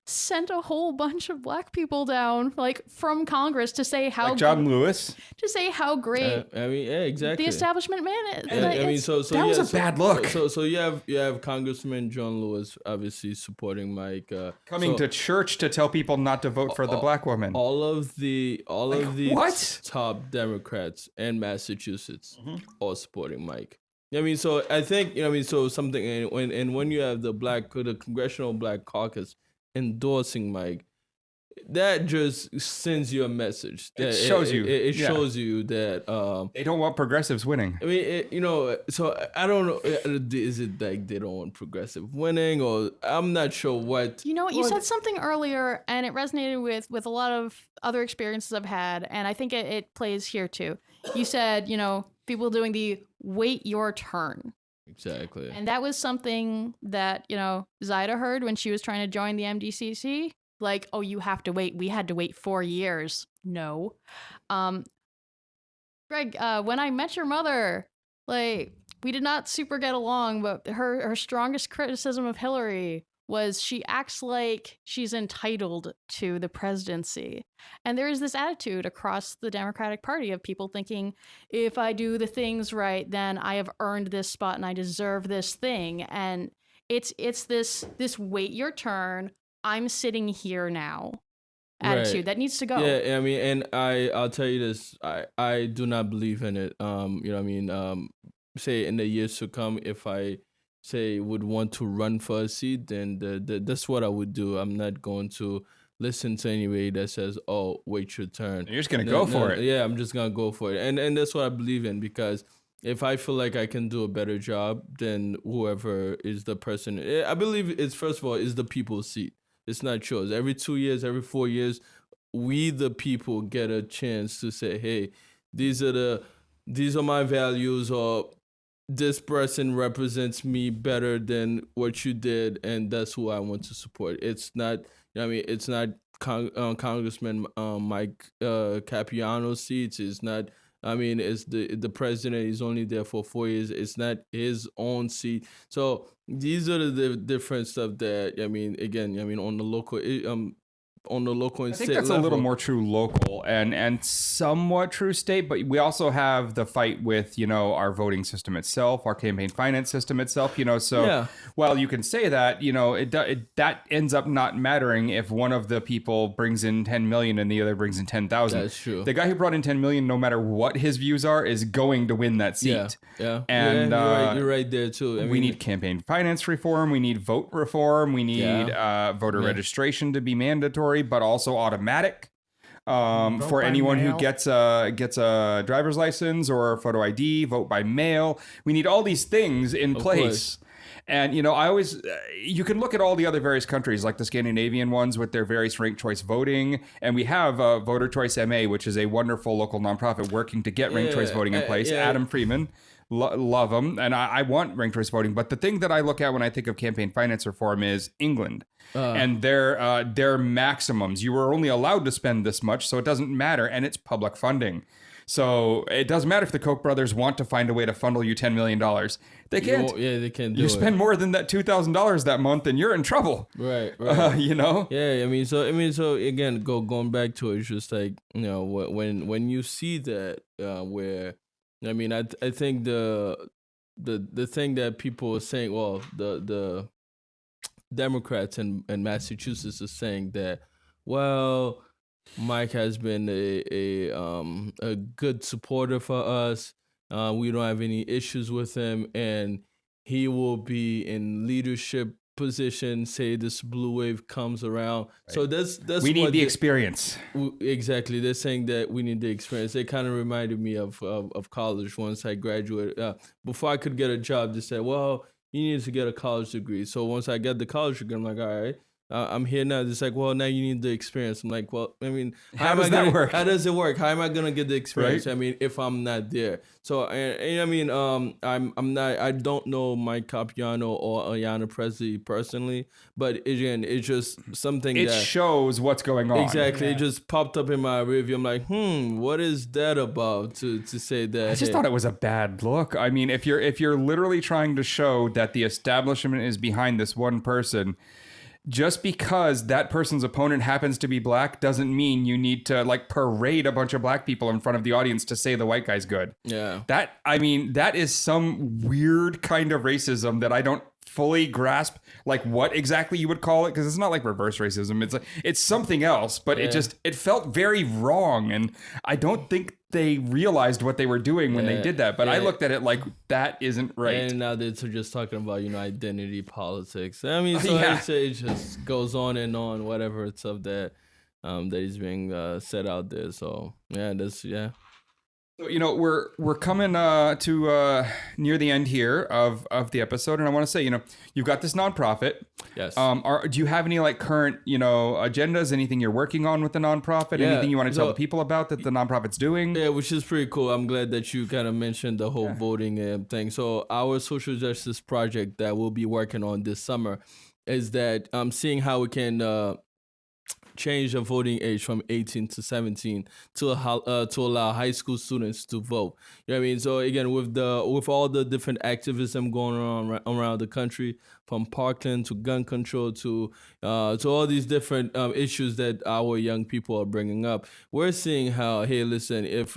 sent a whole bunch of black people down, like, from Congress to say how like John Lewis, to say how great exactly the establishment man is. That was a bad look. So you have Congressman John Lewis obviously supporting Mike, coming to church to tell people not to vote for the black woman. All of the what? Top Democrats in Massachusetts are supporting Mike. So I think so something, and when you have the Congressional Black Caucus endorsing Mike, that just sends you a message. That it shows you. It shows you that they don't want progressives winning. I mean, so I don't know. Is it like they don't want progressive winning, or I'm not sure what. You said something earlier, and it resonated with a lot of other experiences I've had, and I think it plays here too. You said, people doing the wait your turn. Exactly. And that was something that, Zaida heard when she was trying to join the MDCC. Like, oh, you have to wait. We had to wait 4 years. No. Gregg, when I met your mother, like, we did not super get along, but her strongest criticism of Hillary was she acts like she's entitled to the presidency. And there is this attitude across the Democratic Party of people thinking, if I do the things right, then I have earned this spot and I deserve this thing. And it's this wait your turn, I'm sitting here now attitude that needs to go. Yeah, I mean, and I'll tell you this, I do not believe in it. Say in the years to come, if I would want to run for a seat, then that's what I would do. I'm not going to listen to anybody that says, oh, wait your turn. You're just going to go for it. Yeah, I'm just going to go for it. And that's what I believe in, because if I feel like I can do a better job than whoever is the person, I believe it's, first of all, is the people's seat. It's not yours. Every 2 years, every 4 years, we the people get a chance to say, hey, these are my values, or this person represents me better than what you did, and that's who I want to support. It's not, I mean, it's not Congressman Mike Capuano's seats. It's not. I mean, it's the president. He's only there for 4 years. It's not his own seat. So these are the different stuff that, I mean, again, I mean, on the local and I think state that's level. a little more true local and somewhat true state, but we also have the fight with, our voting system itself, our campaign finance system itself, so Yeah. while you can say that, that ends up not mattering if one of the people brings in 10 million and the other brings in 10,000. That's true. The guy who brought in 10 million, no matter what his views are, is going to win that seat. Yeah. And you're right there too. I we mean, need campaign finance reform. We need vote reform. We need voter registration to be mandatory, but also automatic for by anyone mail. who gets a driver's license or a photo ID. Vote by mail. We need all these things in place. course. And you can look at all the other various countries, like the Scandinavian ones, with their various ranked choice voting, and we have Voter Choice MA, which is a wonderful local nonprofit working to get ranked choice voting in place. Adam Freeman. Love them, and I want ranked choice voting. But the thing that I look at when I think of campaign finance reform is England and their maximums. You were only allowed to spend this much, so it doesn't matter, and it's public funding. So it doesn't matter if the Koch brothers want to find a way to funnel you $10 million. They can't. they can't do You it. spend more than that $2,000 that month, and you're in trouble. Right. Yeah, I mean, so again, going back to it, it's just like, when you see that, where, I mean, I think the thing that people are saying, well, the Democrats in Massachusetts are saying that, well, Mike has been a good supporter for us. We don't have any issues with him, and he will be in leadership position. Say this blue wave comes around. Right. So that's we need the experience. Exactly, they're saying that we need the experience. It kind of reminded me of college. Once I graduated, before I could get a job, they said, well, you need to get a college degree. So once I got the college degree, I'm like, all right. I'm here now. It's like, well, now you need the experience. I'm like, well, I mean, how does that work? How does it work? How am I gonna get the experience? Right? I mean, if I'm not there. So, and I mean, I'm not. I don't know Mike Capuano or Ayanna Presley personally, but again, it's just something it that shows what's going on. Exactly, it just popped up in my review. I'm like, what is that about? To say that? I just thought it was a bad look. I mean, if you're literally trying to show that the establishment is behind this one person. Just because that person's opponent happens to be black doesn't mean you need to parade a bunch of black people in front of the audience to say the white guy's good. Yeah. That is some weird kind of racism that I don't fully grasp what exactly you would call it, because it's not like reverse racism. It's something else, but it felt very wrong, and I don't think they realized what they were doing when they did that. But I looked at it like that isn't right. And now they're just talking about identity politics. I mean, so it just goes on and on, whatever it's of that is being set out there. So So, we're coming to near the end here of the episode, and I want to say, you've got this nonprofit. Yes. Do you have any current agendas? Anything you're working on with the nonprofit? Anything you want to tell the people about that the nonprofit's doing? Yeah, which is pretty cool. I'm glad that you kind of mentioned the whole voting thing. So our social justice project that we'll be working on this summer is that seeing how we can change the voting age from 18 to 17 to allow high school students to vote. You know what I mean? So again, with all the different activism going on around the country, from Parkland to gun control to all these different issues that our young people are bringing up, we're seeing how, hey, listen, if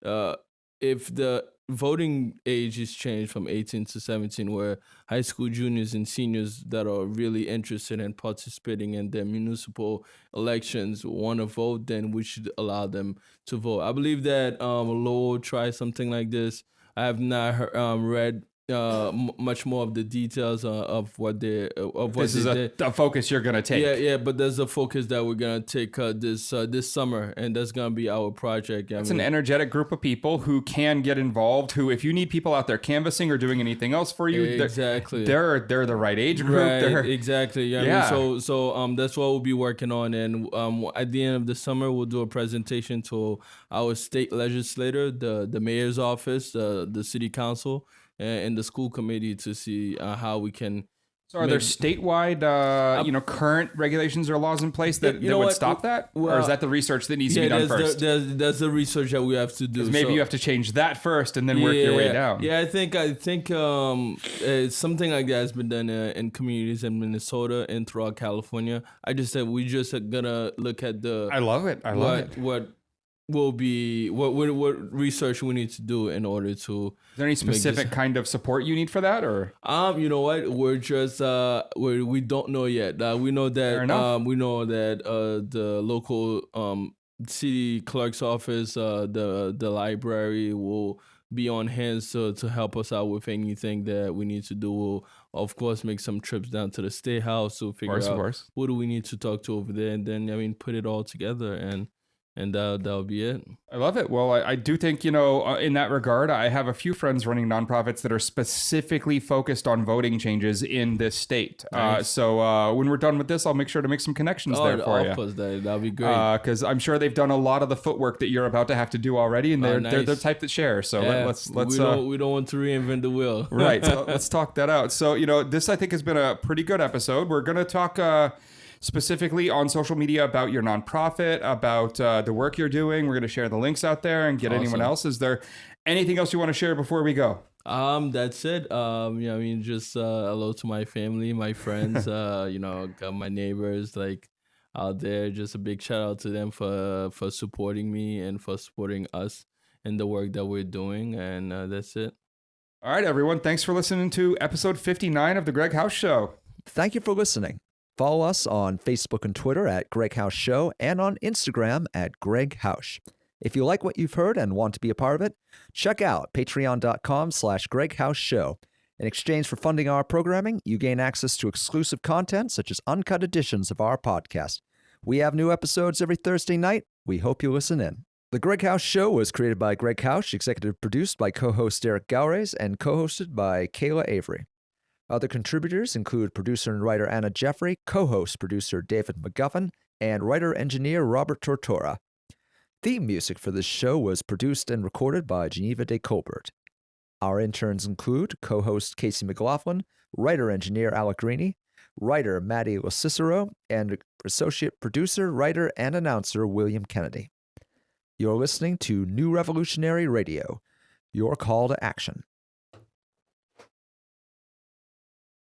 the voting age is changed from 18 to 17, where high school juniors and seniors that are really interested in participating in their municipal elections want to vote, then we should allow them to vote. I believe that Lowell tried something like this. I have not read much more of the details of what they this is a focus you're gonna take. Yeah, but there's a focus that we're gonna take this summer, and that's gonna be our project. It's an energetic group of people who can get involved. Who, if you need people out there canvassing or doing anything else for you, exactly, they're the right age group. Right, exactly. Yeah. I mean, so that's what we'll be working on, and at the end of the summer, we'll do a presentation to our state legislator, the mayor's office, the city council. in the school committee to see how we can. So are there statewide, current regulations or laws in place that would stop that? Or is that the research that needs to be done first? There's the research that we have to do. Maybe you have to change that first and then work your way down. Yeah, I think it's something like that has been done in communities in Minnesota and throughout California. I just said we just are gonna look at the. I love it. What will be what research we need to do in order to. Is there any specific kind of support you need for that, or you know what, we're just we don't know yet. We know that the local city clerk's office, the library will be on hand to help us out with anything that we need to do. We'll of course make some trips down to the state house to figure out who do we need to talk to over there, and then put it all together and that'll be it. I love it. Well, I do think, in that regard, I have a few friends running nonprofits that are specifically focused on voting changes in this state. Nice. So when we're done with this, I'll make sure to make some connections there for you. That'll be great. Because I'm sure they've done a lot of the footwork that you're about to have to do already, and they're the type that share. So let's we don't want to reinvent the wheel. Right. So let's talk that out. So, this I think has been a pretty good episode. We're going to talk specifically on social media about your nonprofit, about the work you're doing. We're going to share the links out there and get anyone else. Is there anything else you want to share before we go? That's it. Just hello to my family, my friends, got my neighbors out there. Just a big shout out to them for supporting me and for supporting us in the work that we're doing. And that's it. All right, everyone. Thanks for listening to episode 59 of the GreggHoush Show. Thank you for listening. Follow us on Facebook and Twitter at GreggHoush Show and on Instagram at GreggHoush. If you like what you've heard and want to be a part of it, check out patreon.com/GreggHoush Show. In exchange for funding our programming, you gain access to exclusive content such as uncut editions of our podcast. We have new episodes every Thursday night. We hope you listen in. The GreggHoush Show was created by GreggHoush, executive produced by co-host Eric Gaures, and co-hosted by Kayla Avery. Other contributors include producer and writer Anna Jeffrey, co-host producer David McGuffin, and writer-engineer Robert Tortora. Theme music for this show was produced and recorded by Geneva de Colbert. Our interns include co-host Casey McLaughlin, writer-engineer Alec Greeny, writer Maddie LoCicero, and associate producer, writer, and announcer William Kennedy. You're listening to New Revolutionary Radio, your call to action.